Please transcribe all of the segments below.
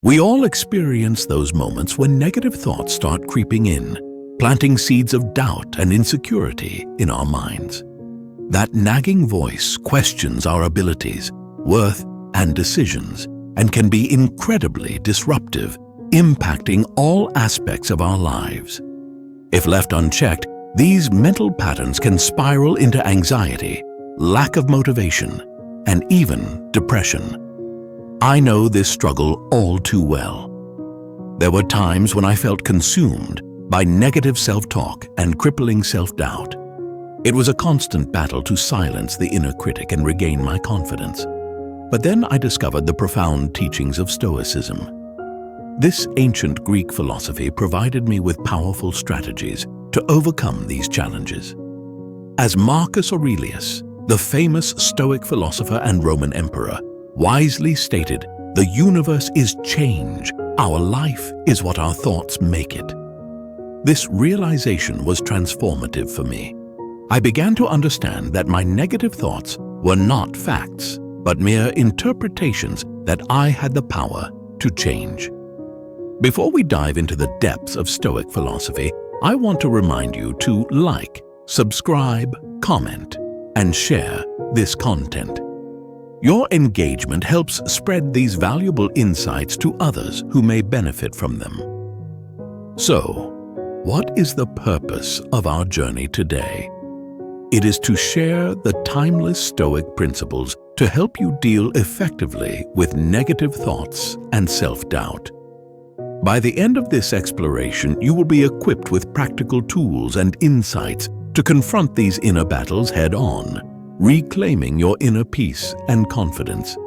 We all experience those moments when negative thoughts start creeping in, planting seeds of doubt and insecurity in our minds. That nagging voice questions our abilities, worth, and decisions, and can be incredibly disruptive, impacting all aspects of our lives. If left unchecked, these mental patterns can spiral into anxiety, lack of motivation, and even depression. I know this struggle all too well. There were times when I felt consumed by negative self-talk and crippling self-doubt. It was a constant battle to silence the inner critic and regain my confidence. But then I discovered the profound teachings of Stoicism. This ancient Greek philosophy provided me with powerful strategies to overcome these challenges. As Marcus Aurelius, the famous Stoic philosopher and Roman emperor, wisely stated, "The universe is change. Our life is what our thoughts make it." This realization was transformative for me. I began to understand that my negative thoughts were not facts, but mere interpretations that I had the power to change. Before we dive into the depths of Stoic philosophy, I want to remind you to like, subscribe, comment, and share this content. Your engagement helps spread these valuable insights to others who may benefit from them. So, what is the purpose of our journey today? It is to share the timeless Stoic principles to help you deal effectively with negative thoughts and self-doubt. By the end of this exploration, you will be equipped with practical tools and insights to confront these inner battles head-on, reclaiming your inner peace and confidence.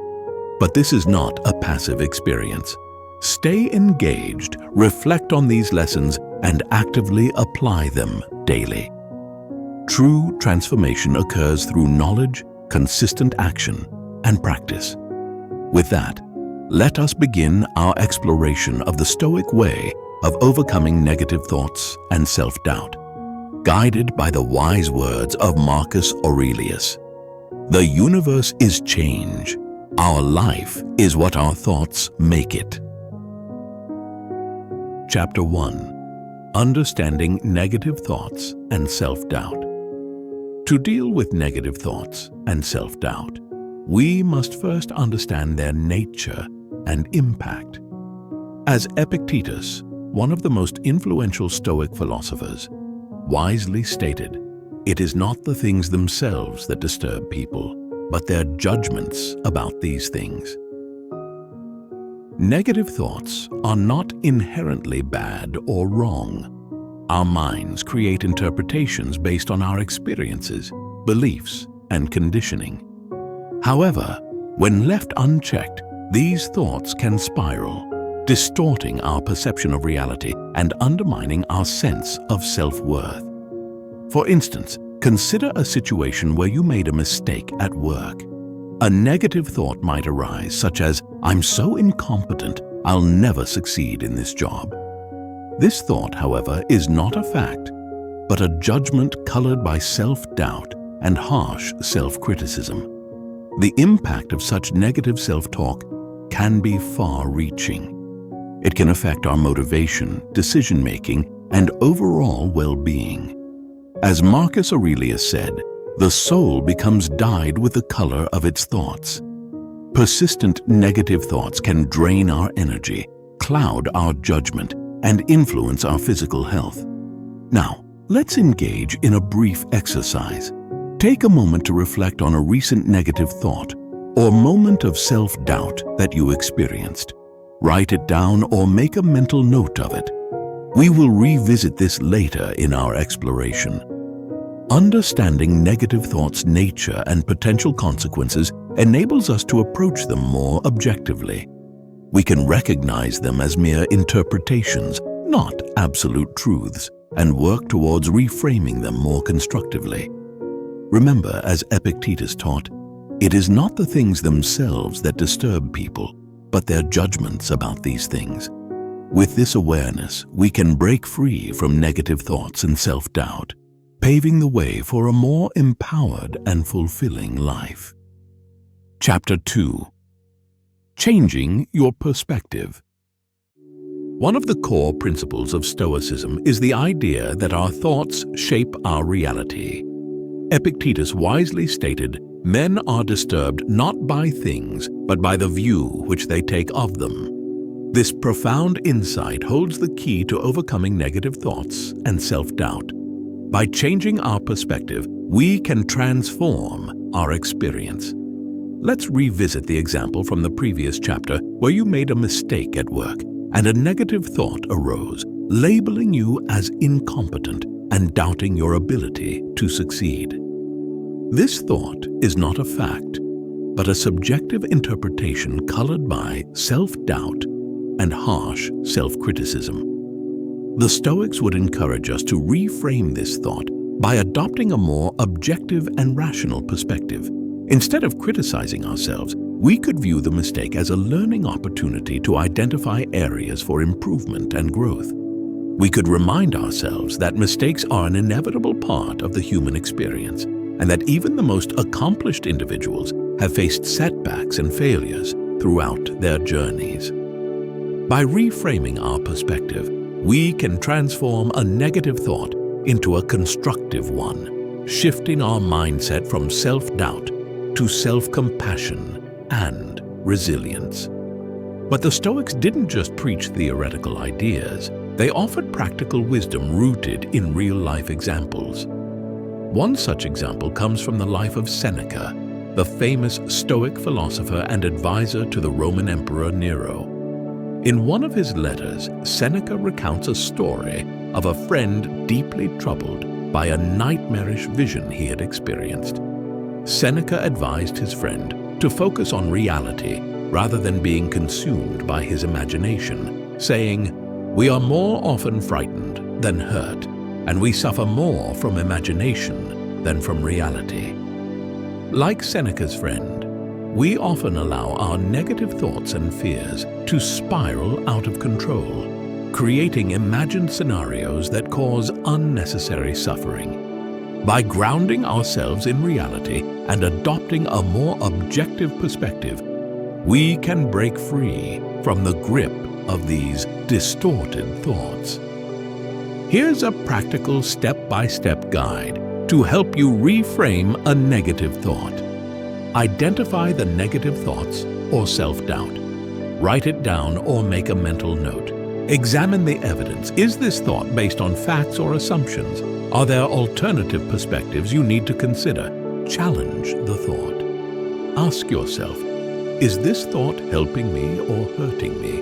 But this is not a passive experience. Stay engaged, reflect on these lessons, and actively apply them daily. True transformation occurs through knowledge, consistent action, and practice. With that, let us begin our exploration of the Stoic way of overcoming negative thoughts and self-doubt, guided by the wise words of Marcus Aurelius. The universe is change. Our life is what our thoughts make it. Chapter 1. Understanding negative thoughts and self-doubt. To deal with negative thoughts and self-doubt, we must first understand their nature and impact. As Epictetus, one of the most influential Stoic philosophers, wisely stated, "It is not the things themselves that disturb people, but their judgments about these things." Negative thoughts are not inherently bad or wrong. Our minds create interpretations based on our experiences, beliefs, and conditioning. However, when left unchecked, these thoughts can spiral, distorting our perception of reality and undermining our sense of self-worth. For instance, consider a situation where you made a mistake at work. A negative thought might arise, such as, "I'm so incompetent, I'll never succeed in this job." This thought, however, is not a fact, but a judgment colored by self-doubt and harsh self-criticism. The impact of such negative self-talk can be far-reaching. It can affect our motivation, decision-making, and overall well-being. As Marcus Aurelius said, "The soul becomes dyed with the color of its thoughts." Persistent negative thoughts can drain our energy, cloud our judgment, and influence our physical health. Now, let's engage in a brief exercise. Take a moment to reflect on a recent negative thought or moment of self-doubt that you experienced. Write it down or make a mental note of it. We will revisit this later in our exploration. Understanding negative thoughts' nature and potential consequences enables us to approach them more objectively. We can recognize them as mere interpretations, not absolute truths, and work towards reframing them more constructively. Remember, as Epictetus taught, it is not the things themselves that disturb people, but their judgments about these things. With this awareness, we can break free from negative thoughts and self-doubt, paving the way for a more empowered and fulfilling life. Chapter 2. Changing your perspective. One of the core principles of Stoicism is the idea that our thoughts shape our reality. Epictetus wisely stated, "Men are disturbed not by things, but by the view which they take of them." This profound insight holds the key to overcoming negative thoughts and self-doubt. By changing our perspective, we can transform our experience. Let's revisit the example from the previous chapter where you made a mistake at work and a negative thought arose, labeling you as incompetent and doubting your ability to succeed. This thought is not a fact, but a subjective interpretation colored by self-doubt and harsh self-criticism. The Stoics would encourage us to reframe this thought by adopting a more objective and rational perspective. Instead of criticizing ourselves, we could view the mistake as a learning opportunity to identify areas for improvement and growth. We could remind ourselves that mistakes are an inevitable part of the human experience, and that even the most accomplished individuals have faced setbacks and failures throughout their journeys. By reframing our perspective, we can transform a negative thought into a constructive one, shifting our mindset from self-doubt to self-compassion and resilience. But the Stoics didn't just preach theoretical ideas, they offered practical wisdom rooted in real-life examples. One such example comes from the life of Seneca, the famous Stoic philosopher and advisor to the Roman Emperor Nero. In one of his letters, Seneca recounts a story of a friend deeply troubled by a nightmarish vision he had experienced. Seneca advised his friend to focus on reality rather than being consumed by his imagination, saying, "We are more often frightened than hurt, and we suffer more from imagination than from reality." Like Seneca's friend, we often allow our negative thoughts and fears to spiral out of control, creating imagined scenarios that cause unnecessary suffering. By grounding ourselves in reality and adopting a more objective perspective, we can break free from the grip of these distorted thoughts. Here's a practical step-by-step guide to help you reframe a negative thought. Identify the negative thoughts or self-doubt. Write it down or make a mental note. Examine the evidence. Is this thought based on facts or assumptions? Are there alternative perspectives you need to consider? Challenge the thought. Ask yourself, is this thought helping me or hurting me?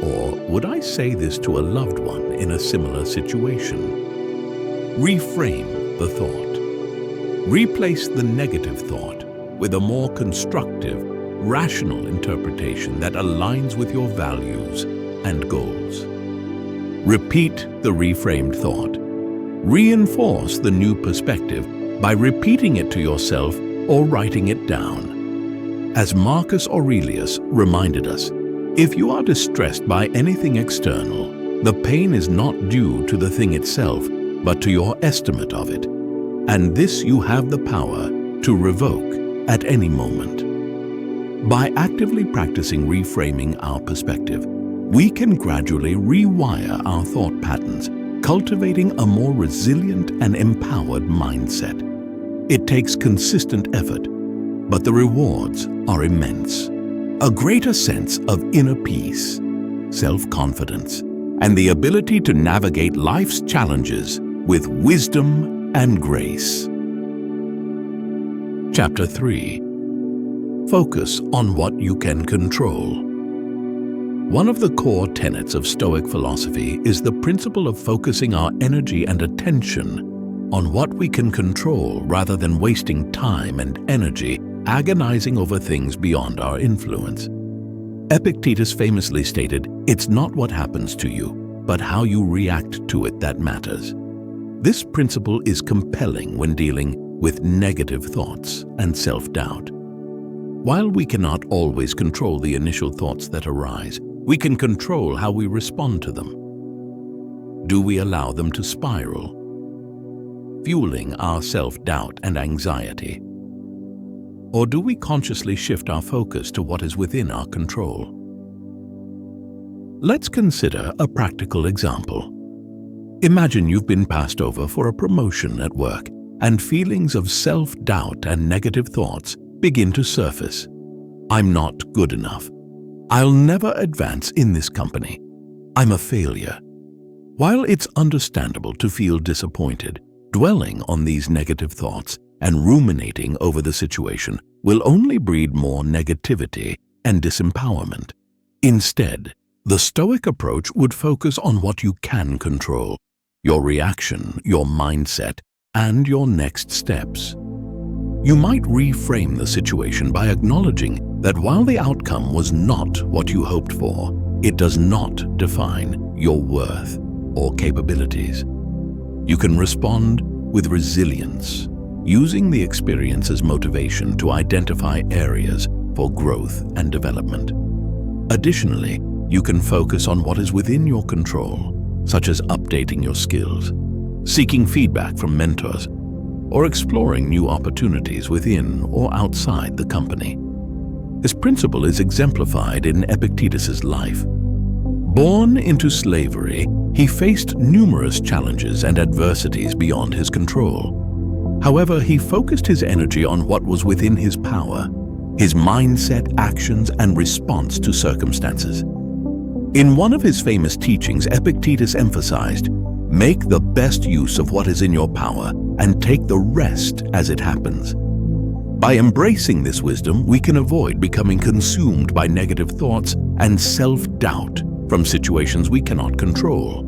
Or would I say this to a loved one in a similar situation? Reframe the thought. Replace the negative thought with a more constructive, rational interpretation that aligns with your values and goals. Repeat the reframed thought. Reinforce the new perspective by repeating it to yourself or writing it down. As Marcus Aurelius reminded us, if you are distressed by anything external, the pain is not due to the thing itself, but to your estimate of it. And this you have the power to revoke at any moment. By actively practicing reframing our perspective, we can gradually rewire our thought patterns, cultivating a more resilient and empowered mindset. It takes consistent effort, but the rewards are immense. A greater sense of inner peace, self-confidence, and the ability to navigate life's challenges with wisdom and grace. Chapter 3. Focus on what you can control. One of the core tenets of Stoic philosophy is the principle of focusing our energy and attention on what we can control rather than wasting time and energy agonizing over things beyond our influence. Epictetus famously stated, "It's not what happens to you, but how you react to it that matters." This principle is compelling when dealing with negative thoughts and self-doubt. While we cannot always control the initial thoughts that arise, we can control how we respond to them. Do we allow them to spiral, fueling our self-doubt and anxiety? Or do we consciously shift our focus to what is within our control? Let's consider a practical example. Imagine you've been passed over for a promotion at work, and feelings of self-doubt and negative thoughts begin to surface. I'm not good enough. I'll never advance in this company. I'm a failure. While it's understandable to feel disappointed, dwelling on these negative thoughts and ruminating over the situation will only breed more negativity and disempowerment. Instead, the Stoic approach would focus on what you can control: your reaction, your mindset, and your next steps. You might reframe the situation by acknowledging that while the outcome was not what you hoped for, it does not define your worth or capabilities. You can respond with resilience, using the experience as motivation to identify areas for growth and development. Additionally, you can focus on what is within your control, such as updating your skills, seeking feedback from mentors, or exploring new opportunities within or outside the company. This principle is exemplified in Epictetus's life. Born into slavery, he faced numerous challenges and adversities beyond his control. However, he focused his energy on what was within his power, his mindset, actions, and response to circumstances. In one of his famous teachings, Epictetus emphasized, "Make the best use of what is in your power and take the rest as it happens." By embracing this wisdom, we can avoid becoming consumed by negative thoughts and self-doubt from situations we cannot control.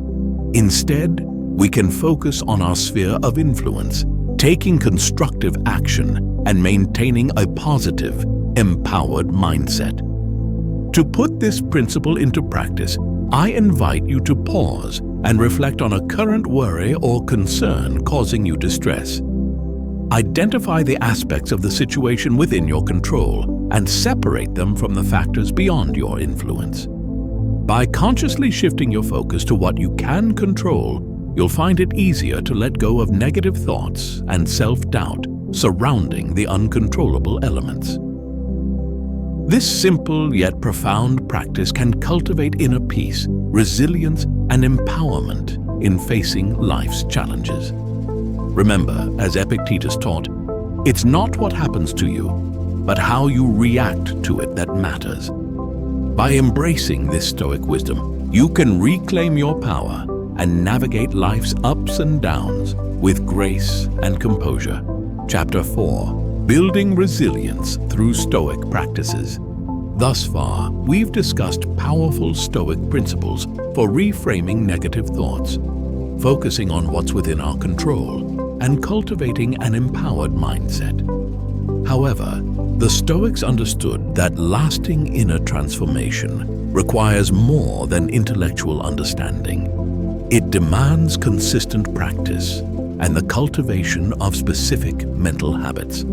Instead, we can focus on our sphere of influence, taking constructive action and maintaining a positive, empowered mindset. To put this principle into practice, I invite you to pause and reflect on a current worry or concern causing you distress. Identify the aspects of the situation within your control and separate them from the factors beyond your influence. By consciously shifting your focus to what you can control, you'll find it easier to let go of negative thoughts and self-doubt surrounding the uncontrollable elements. This simple yet profound practice can cultivate inner peace, resilience, and empowerment in facing life's challenges. Remember, as Epictetus taught, it's not what happens to you, but how you react to it that matters. By embracing this Stoic wisdom, you can reclaim your power and navigate life's ups and downs with grace and composure. Chapter 4: Building Resilience Through Stoic Practices. Thus far, we've discussed powerful Stoic principles for reframing negative thoughts, focusing on what's within our control, and cultivating an empowered mindset. However, the Stoics understood that lasting inner transformation requires more than intellectual understanding. It demands consistent practice and the cultivation of specific mental habits.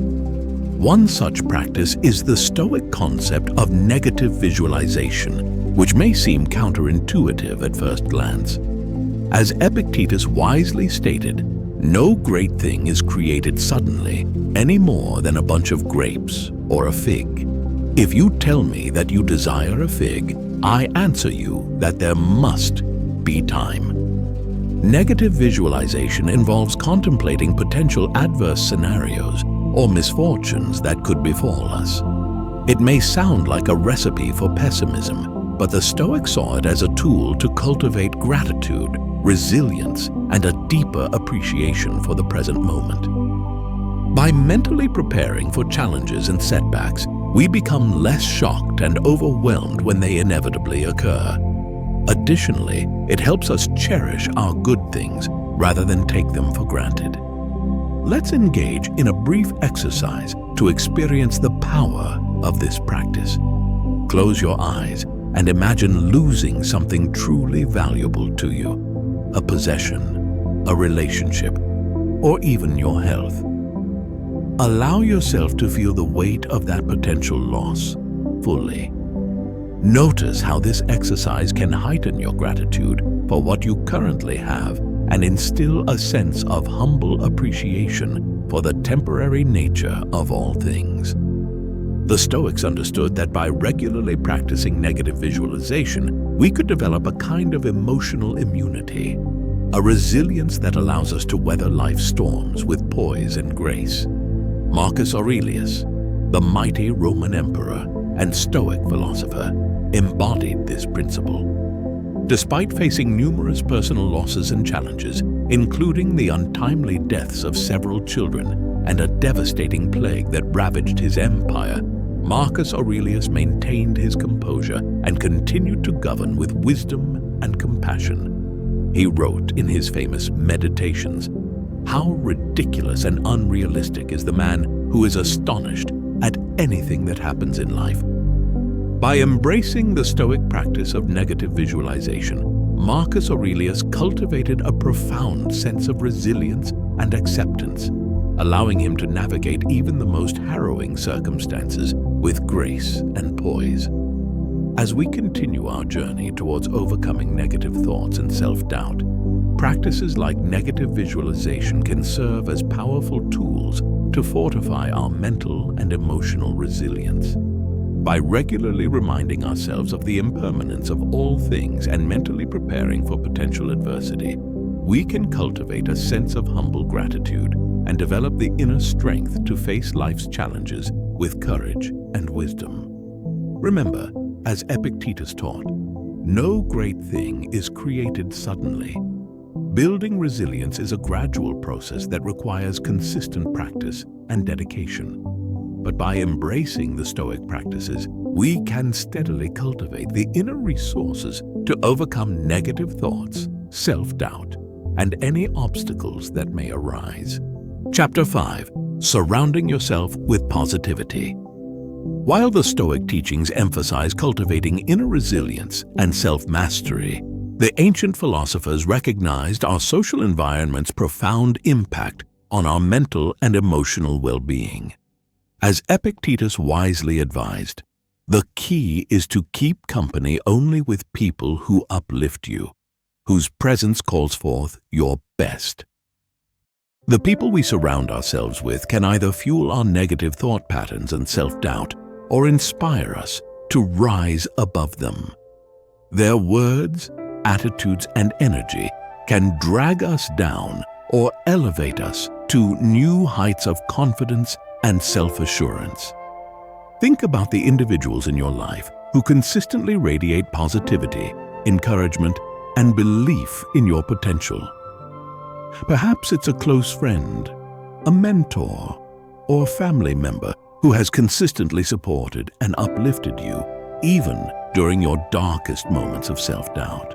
One such practice is the Stoic concept of negative visualization, which may seem counterintuitive at first glance. As Epictetus wisely stated, no great thing is created suddenly, any more than a bunch of grapes or a fig. If you tell me that you desire a fig, I answer you that there must be time. Negative visualization involves contemplating potential adverse scenarios or misfortunes that could befall us. It may sound like a recipe for pessimism, but the Stoics saw it as a tool to cultivate gratitude, resilience, and a deeper appreciation for the present moment. By mentally preparing for challenges and setbacks, we become less shocked and overwhelmed when they inevitably occur. Additionally, it helps us cherish our good things rather than take them for granted. Let's engage in a brief exercise to experience the power of this practice. Close your eyes and imagine losing something truly valuable to you, a possession, a relationship, or even your health. Allow yourself to feel the weight of that potential loss fully. Notice how this exercise can heighten your gratitude for what you currently have and instill a sense of humble appreciation for the temporary nature of all things. The Stoics understood that by regularly practicing negative visualization, we could develop a kind of emotional immunity, a resilience that allows us to weather life's storms with poise and grace. Marcus Aurelius, the mighty Roman emperor and Stoic philosopher, embodied this principle. Despite facing numerous personal losses and challenges, including the untimely deaths of several children and a devastating plague that ravaged his empire, Marcus Aurelius maintained his composure and continued to govern with wisdom and compassion. He wrote in his famous Meditations, "How ridiculous and unrealistic is the man who is astonished at anything that happens in life." By embracing the Stoic practice of negative visualization, Marcus Aurelius cultivated a profound sense of resilience and acceptance, allowing him to navigate even the most harrowing circumstances with grace and poise. As we continue our journey towards overcoming negative thoughts and self-doubt, practices like negative visualization can serve as powerful tools to fortify our mental and emotional resilience. By regularly reminding ourselves of the impermanence of all things and mentally preparing for potential adversity, we can cultivate a sense of humble gratitude and develop the inner strength to face life's challenges with courage and wisdom. Remember, as Epictetus taught, no great thing is created suddenly. Building resilience is a gradual process that requires consistent practice and dedication. But by embracing the Stoic practices, we can steadily cultivate the inner resources to overcome negative thoughts, self-doubt, and any obstacles that may arise. Chapter 5. Surrounding yourself with positivity. While the Stoic teachings emphasize cultivating inner resilience and self-mastery, the ancient philosophers recognized our social environment's profound impact on our mental and emotional well-being. As Epictetus wisely advised, the key is to keep company only with people who uplift you, whose presence calls forth your best. The people we surround ourselves with can either fuel our negative thought patterns and self-doubt or inspire us to rise above them. Their words, attitudes, and energy can drag us down or elevate us to new heights of confidence and self-assurance. Think about the individuals in your life who consistently radiate positivity, encouragement, and belief in your potential. Perhaps it's a close friend, a mentor, or a family member who has consistently supported and uplifted you, even during your darkest moments of self-doubt.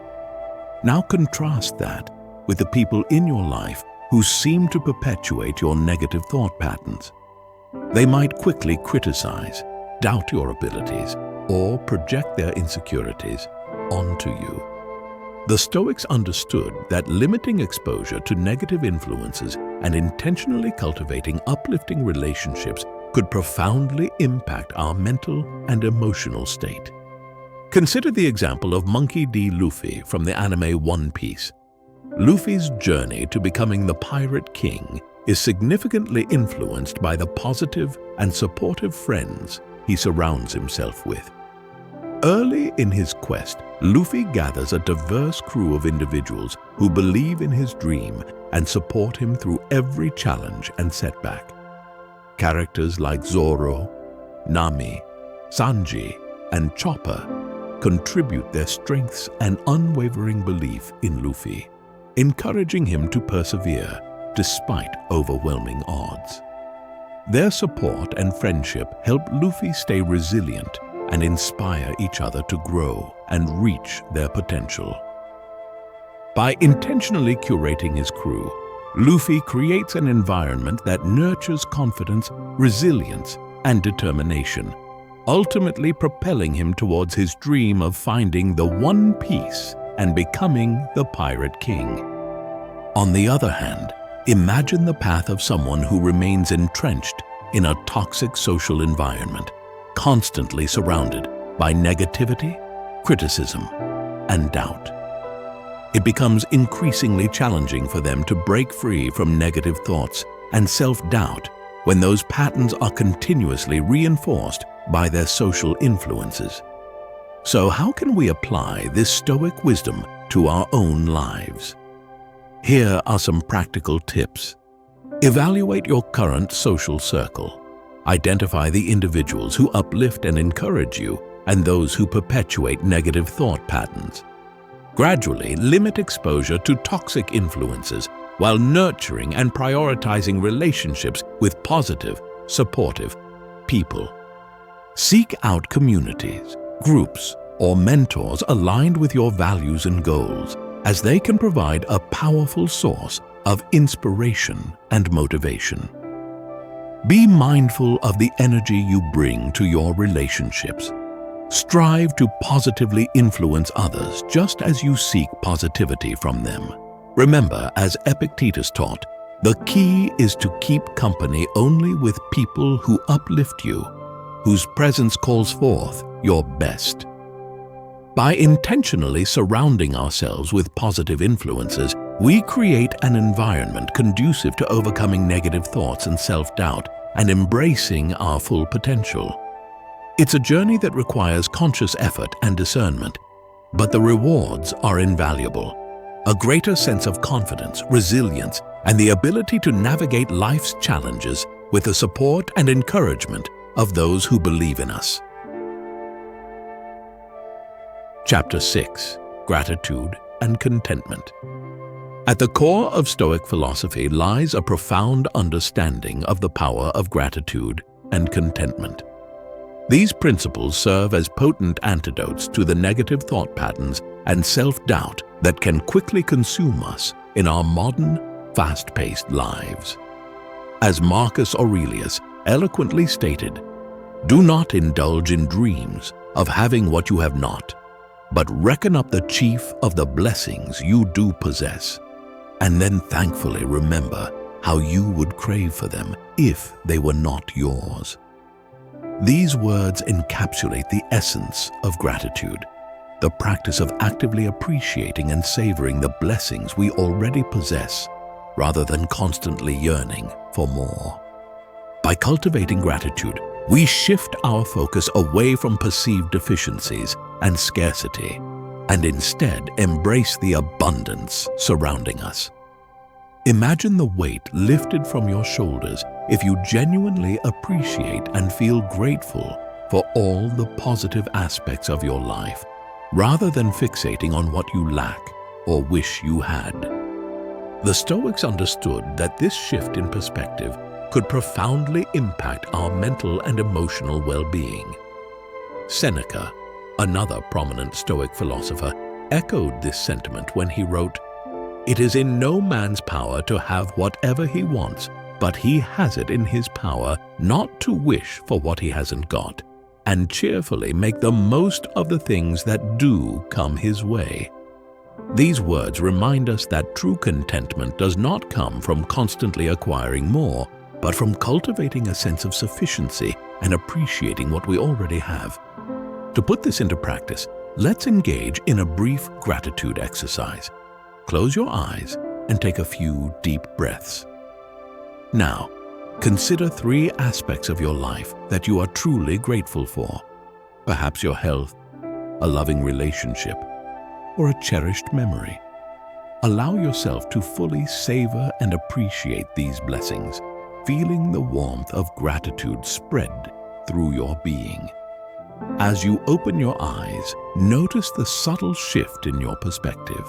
Now contrast that with the people in your life who seem to perpetuate your negative thought patterns. They might quickly criticize, doubt your abilities, or project their insecurities onto you. The Stoics understood that limiting exposure to negative influences and intentionally cultivating uplifting relationships could profoundly impact our mental and emotional state. Consider the example of Monkey D. Luffy from the anime One Piece. Luffy's journey to becoming the Pirate King is significantly influenced by the positive and supportive friends he surrounds himself with. Early in his quest, Luffy gathers a diverse crew of individuals who believe in his dream and support him through every challenge and setback. Characters like Zoro, Nami, Sanji, and Chopper contribute their strengths and unwavering belief in Luffy, encouraging him to persevere despite overwhelming odds. Their support and friendship help Luffy stay resilient and inspire each other to grow and reach their potential. By intentionally curating his crew, Luffy creates an environment that nurtures confidence, resilience, and determination, ultimately propelling him towards his dream of finding the One Piece and becoming the Pirate King. On the other hand, imagine the path of someone who remains entrenched in a toxic social environment, constantly surrounded by negativity, criticism, and doubt. It becomes increasingly challenging for them to break free from negative thoughts and self-doubt when those patterns are continuously reinforced by their social influences. So how can we apply this Stoic wisdom to our own lives? Here are some practical tips. Evaluate your current social circle. Identify the individuals who uplift and encourage you and those who perpetuate negative thought patterns. Gradually limit exposure to toxic influences while nurturing and prioritizing relationships with positive, supportive people. Seek out communities, groups, or mentors aligned with your values and goals, as they can provide a powerful source of inspiration and motivation. Be mindful of the energy you bring to your relationships. Strive to positively influence others just as you seek positivity from them. Remember, as Epictetus taught, the key is to keep company only with people who uplift you, whose presence calls forth your best. By intentionally surrounding ourselves with positive influences, we create an environment conducive to overcoming negative thoughts and self-doubt and embracing our full potential. It's a journey that requires conscious effort and discernment, but the rewards are invaluable. A greater sense of confidence, resilience, and the ability to navigate life's challenges with the support and encouragement of those who believe in us. Chapter 6. Gratitude and Contentment. At the core of Stoic philosophy lies a profound understanding of the power of gratitude and contentment. These principles serve as potent antidotes to the negative thought patterns and self-doubt that can quickly consume us in our modern, fast-paced lives. As Marcus Aurelius eloquently stated, "Do not indulge in dreams of having what you have not, but reckon up the chief of the blessings you do possess, and then thankfully remember how you would crave for them if they were not yours." These words encapsulate the essence of gratitude, the practice of actively appreciating and savoring the blessings we already possess, rather than constantly yearning for more. By cultivating gratitude, we shift our focus away from perceived deficiencies and scarcity, and instead embrace the abundance surrounding us. Imagine the weight lifted from your shoulders if you genuinely appreciate and feel grateful for all the positive aspects of your life, rather than fixating on what you lack or wish you had. The Stoics understood that this shift in perspective could profoundly impact our mental and emotional well-being. Seneca, another prominent Stoic philosopher, echoed this sentiment when he wrote, "It is in no man's power to have whatever he wants, but he has it in his power not to wish for what he hasn't got, and cheerfully make the most of the things that do come his way." These words remind us that true contentment does not come from constantly acquiring more, but from cultivating a sense of sufficiency and appreciating what we already have. To put this into practice, let's engage in a brief gratitude exercise. Close your eyes and take a few deep breaths. Now, consider 3 aspects of your life that you are truly grateful for. Perhaps your health, a loving relationship, or a cherished memory. Allow yourself to fully savor and appreciate these blessings, feeling the warmth of gratitude spread through your being. As you open your eyes, notice the subtle shift in your perspective.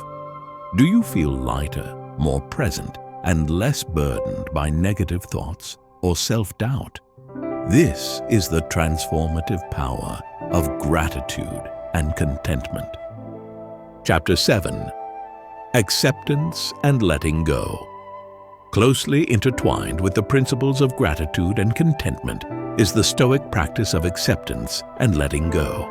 Do you feel lighter, more present, and less burdened by negative thoughts or self-doubt? This is the transformative power of gratitude and contentment. Chapter 7. Acceptance and Letting Go. Closely intertwined with the principles of gratitude and contentment is the Stoic practice of acceptance and letting go.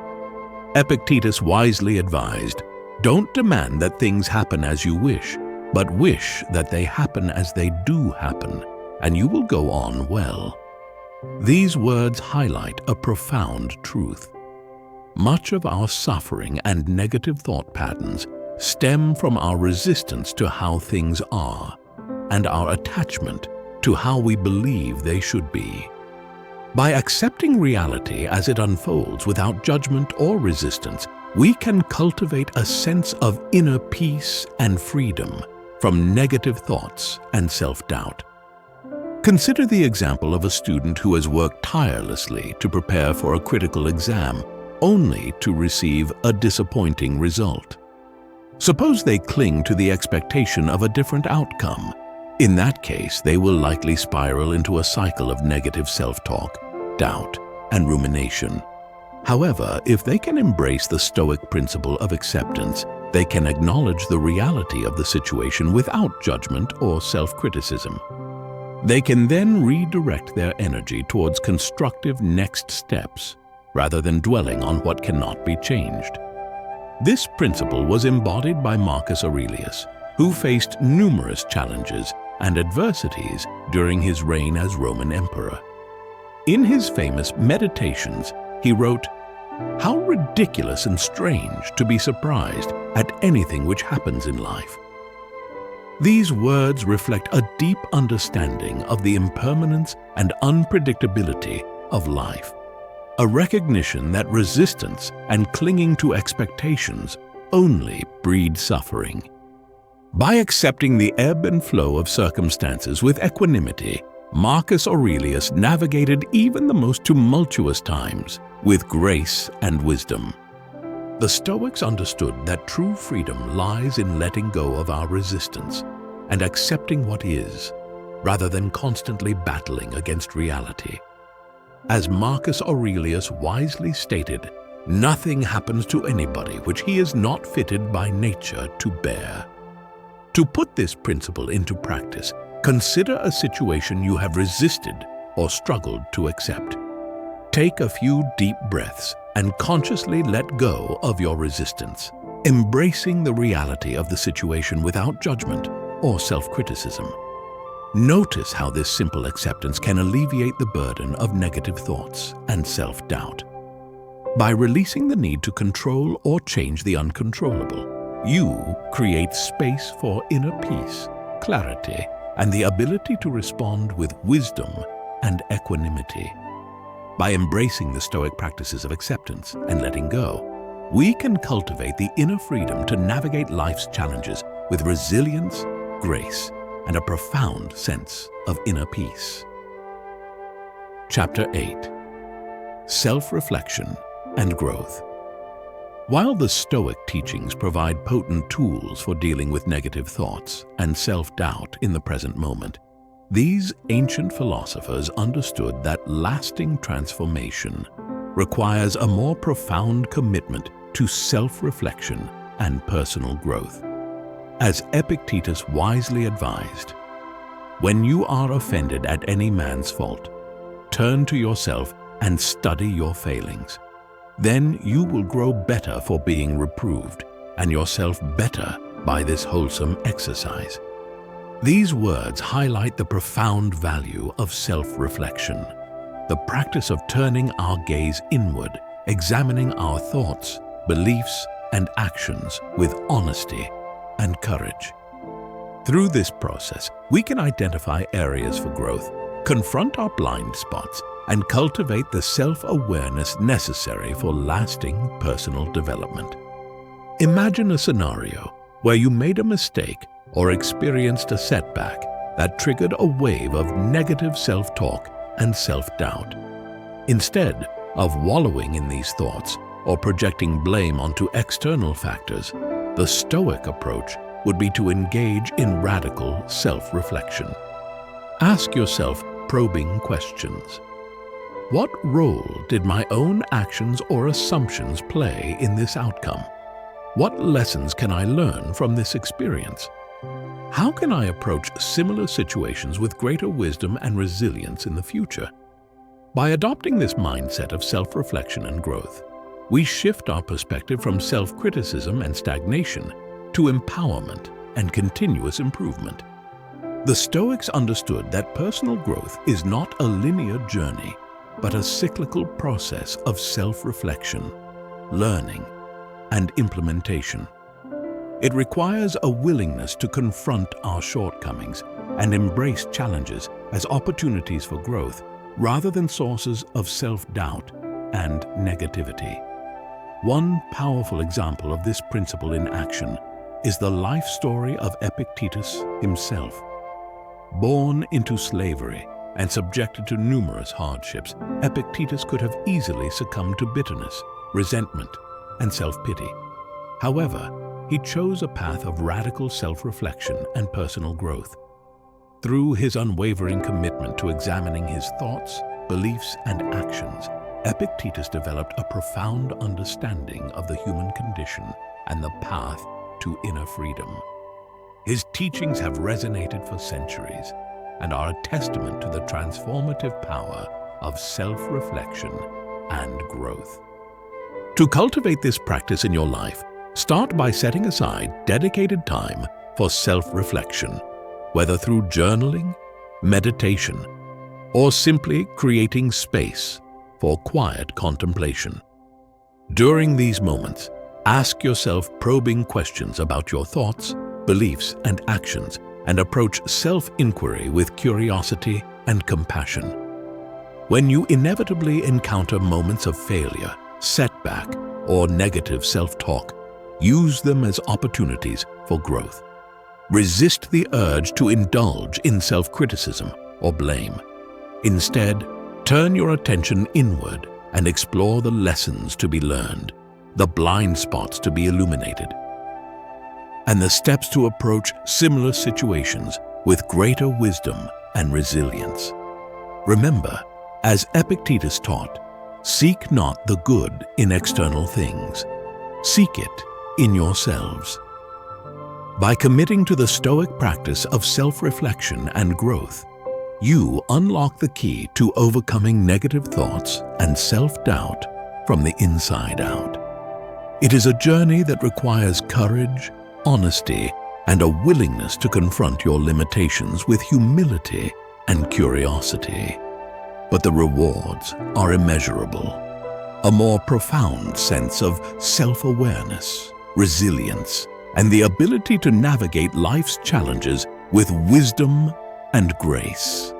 Epictetus wisely advised, "Don't demand that things happen as you wish, but wish that they happen as they do happen, and you will go on well." These words highlight a profound truth. Much of our suffering and negative thought patterns stem from our resistance to how things are and our attachment to how we believe they should be. By accepting reality as it unfolds without judgment or resistance, we can cultivate a sense of inner peace and freedom from negative thoughts and self-doubt. Consider the example of a student who has worked tirelessly to prepare for a critical exam, only to receive a disappointing result. Suppose they cling to the expectation of a different outcome. In that case, they will likely spiral into a cycle of negative self-talk, doubt, and rumination. However, if they can embrace the Stoic principle of acceptance, they can acknowledge the reality of the situation without judgment or self-criticism. They can then redirect their energy towards constructive next steps, rather than dwelling on what cannot be changed. This principle was embodied by Marcus Aurelius, who faced numerous challenges and adversities during his reign as Roman emperor. In his famous Meditations, he wrote, "How ridiculous and strange to be surprised at anything which happens in life." These words reflect a deep understanding of the impermanence and unpredictability of life, a recognition that resistance and clinging to expectations only breed suffering. By accepting the ebb and flow of circumstances with equanimity, Marcus Aurelius navigated even the most tumultuous times with grace and wisdom. The Stoics understood that true freedom lies in letting go of our resistance and accepting what is, rather than constantly battling against reality. As Marcus Aurelius wisely stated, "Nothing happens to anybody which he is not fitted by nature to bear." To put this principle into practice, consider a situation you have resisted or struggled to accept. Take a few deep breaths and consciously let go of your resistance, embracing the reality of the situation without judgment or self-criticism. Notice how this simple acceptance can alleviate the burden of negative thoughts and self-doubt. By releasing the need to control or change the uncontrollable, you create space for inner peace, clarity, and the ability to respond with wisdom and equanimity. By embracing the Stoic practices of acceptance and letting go, we can cultivate the inner freedom to navigate life's challenges with resilience, grace, and a profound sense of inner peace. Chapter 8. Self-reflection and growth. While the Stoic teachings provide potent tools for dealing with negative thoughts and self-doubt in the present moment, these ancient philosophers understood that lasting transformation requires a more profound commitment to self-reflection and personal growth. As Epictetus wisely advised, "When you are offended at any man's fault, turn to yourself and study your failings. Then you will grow better for being reproved, and yourself better by this wholesome exercise." These words highlight the profound value of self-reflection, the practice of turning our gaze inward, examining our thoughts, beliefs, and actions with honesty and courage. Through this process, we can identify areas for growth, confront our blind spots, and cultivate the self-awareness necessary for lasting personal development. Imagine a scenario where you made a mistake or experienced a setback that triggered a wave of negative self-talk and self-doubt. Instead of wallowing in these thoughts or projecting blame onto external factors, the Stoic approach would be to engage in radical self-reflection. Ask yourself probing questions. What role did my own actions or assumptions play in this outcome? What lessons can I learn from this experience? How can I approach similar situations with greater wisdom and resilience in the future? By adopting this mindset of self-reflection and growth, we shift our perspective from self-criticism and stagnation to empowerment and continuous improvement. The Stoics understood that personal growth is not a linear journey, but a cyclical process of self-reflection, learning, and implementation. It requires a willingness to confront our shortcomings and embrace challenges as opportunities for growth rather than sources of self-doubt and negativity. One powerful example of this principle in action is the life story of Epictetus himself. Born into slavery and subjected to numerous hardships, Epictetus could have easily succumbed to bitterness, resentment, and self-pity. However, he chose a path of radical self-reflection and personal growth. Through his unwavering commitment to examining his thoughts, beliefs, and actions, Epictetus developed a profound understanding of the human condition and the path to inner freedom. His teachings have resonated for centuries and are a testament to the transformative power of self-reflection and growth. To cultivate this practice in your life, start by setting aside dedicated time for self-reflection, whether through journaling, meditation, or simply creating space for quiet contemplation. During these moments, ask yourself probing questions about your thoughts, beliefs, and actions, and approach self-inquiry with curiosity and compassion. When you inevitably encounter moments of failure, setback, or negative self-talk, use them as opportunities for growth. Resist the urge to indulge in self-criticism or blame. Instead, turn your attention inward and explore the lessons to be learned, the blind spots to be illuminated, and the steps to approach similar situations with greater wisdom and resilience. Remember, as Epictetus taught, seek not the good in external things, seek it in yourselves. By committing to the Stoic practice of self-reflection and growth, you unlock the key to overcoming negative thoughts and self-doubt from the inside out. It is a journey that requires courage, honesty, and a willingness to confront your limitations with humility and curiosity. But the rewards are immeasurable. A more profound sense of self-awareness, resilience, and the ability to navigate life's challenges with wisdom and grace.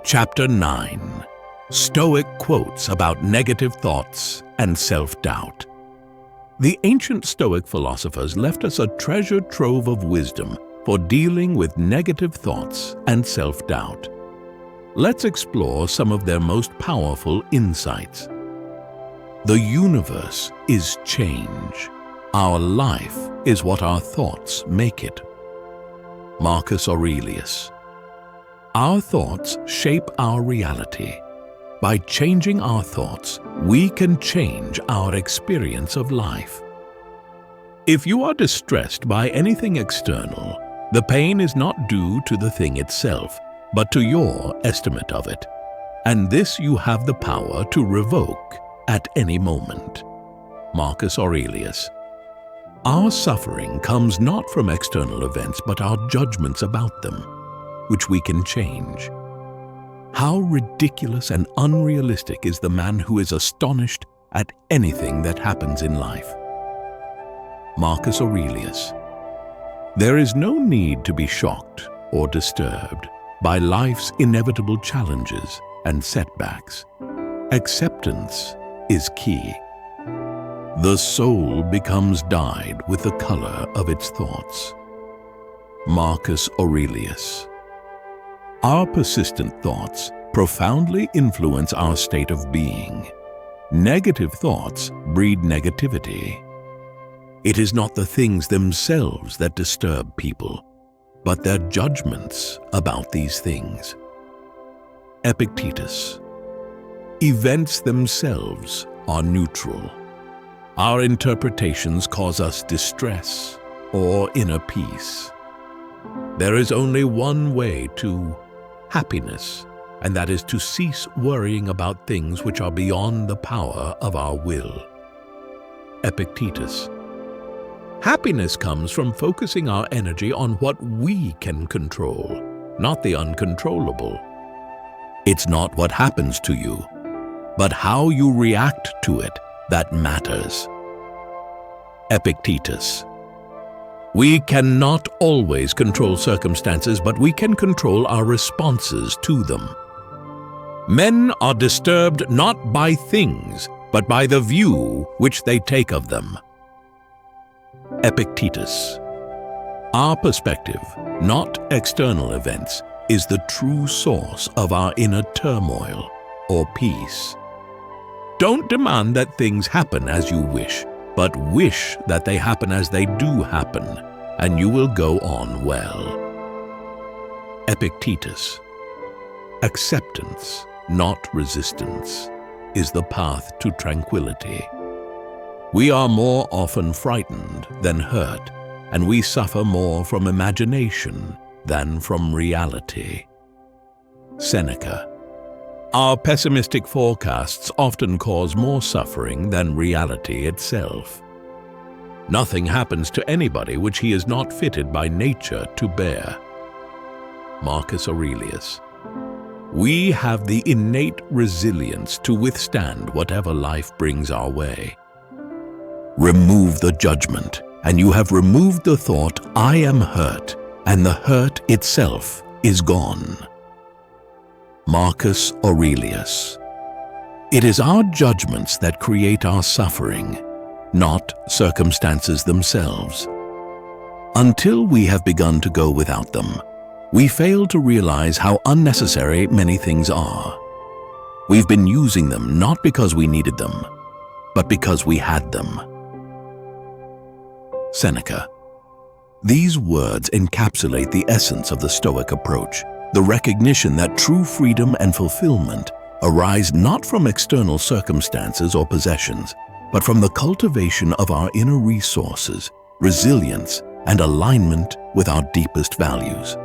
Chapter 9. Stoic quotes about negative thoughts and self-doubt. The ancient Stoic philosophers left us a treasure trove of wisdom for dealing with negative thoughts and self-doubt. Let's explore some of their most powerful insights. The universe is change. Our life is what our thoughts make it. Marcus Aurelius. Our thoughts shape our reality. By changing our thoughts, we can change our experience of life. If you are distressed by anything external, the pain is not due to the thing itself, but to your estimate of it. And this you have the power to revoke at any moment. Marcus Aurelius. Our suffering comes not from external events, but our judgments about them, which we can change. How ridiculous and unrealistic is the man who is astonished at anything that happens in life. Marcus Aurelius. There is no need to be shocked or disturbed by life's inevitable challenges and setbacks. Acceptance is key. The soul becomes dyed with the color of its thoughts. Marcus Aurelius. Our persistent thoughts profoundly influence our state of being. Negative thoughts breed negativity. It is not the things themselves that disturb people, but their judgments about these things. Epictetus. Events themselves are neutral. Our interpretations cause us distress or inner peace. There is only one way to happiness, and that is to cease worrying about things which are beyond the power of our will. Epictetus. Happiness comes from focusing our energy on what we can control, not the uncontrollable. It's not what happens to you, but how you react to it that matters. Epictetus. We cannot always control circumstances, but we can control our responses to them. Men are disturbed not by things, but by the view which they take of them. Epictetus. Our perspective, not external events, is the true source of our inner turmoil or peace. Don't demand that things happen as you wish, but wish that they happen as they do happen, and you will go on well. Epictetus. Acceptance, not resistance, is the path to tranquility. We are more often frightened than hurt, and we suffer more from imagination than from reality. Seneca. Our pessimistic forecasts often cause more suffering than reality itself. Nothing happens to anybody which he is not fitted by nature to bear. Marcus Aurelius. We have the innate resilience to withstand whatever life brings our way. Remove the judgment, and you have removed the thought, I am hurt, and the hurt itself is gone. Marcus Aurelius. It is our judgments that create our suffering, not circumstances themselves. Until we have begun to go without them, we fail to realize how unnecessary many things are. We've been using them not because we needed them, but because we had them. Seneca. These words encapsulate the essence of the Stoic approach, the recognition that true freedom and fulfillment arise not from external circumstances or possessions, but from the cultivation of our inner resources, resilience, and alignment with our deepest values.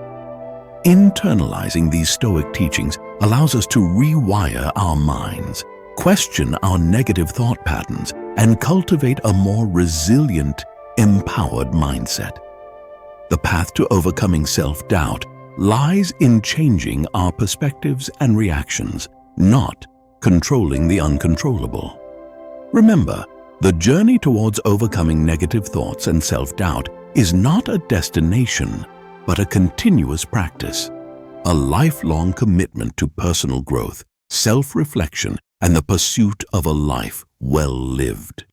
Internalizing these Stoic teachings allows us to rewire our minds, question our negative thought patterns, and cultivate a more resilient, empowered mindset. The path to overcoming self-doubt lies in changing our perspectives and reactions, not controlling the uncontrollable. Remember, the journey towards overcoming negative thoughts and self-doubt is not a destination, but a continuous practice, a lifelong commitment to personal growth, self-reflection, and the pursuit of a life well lived.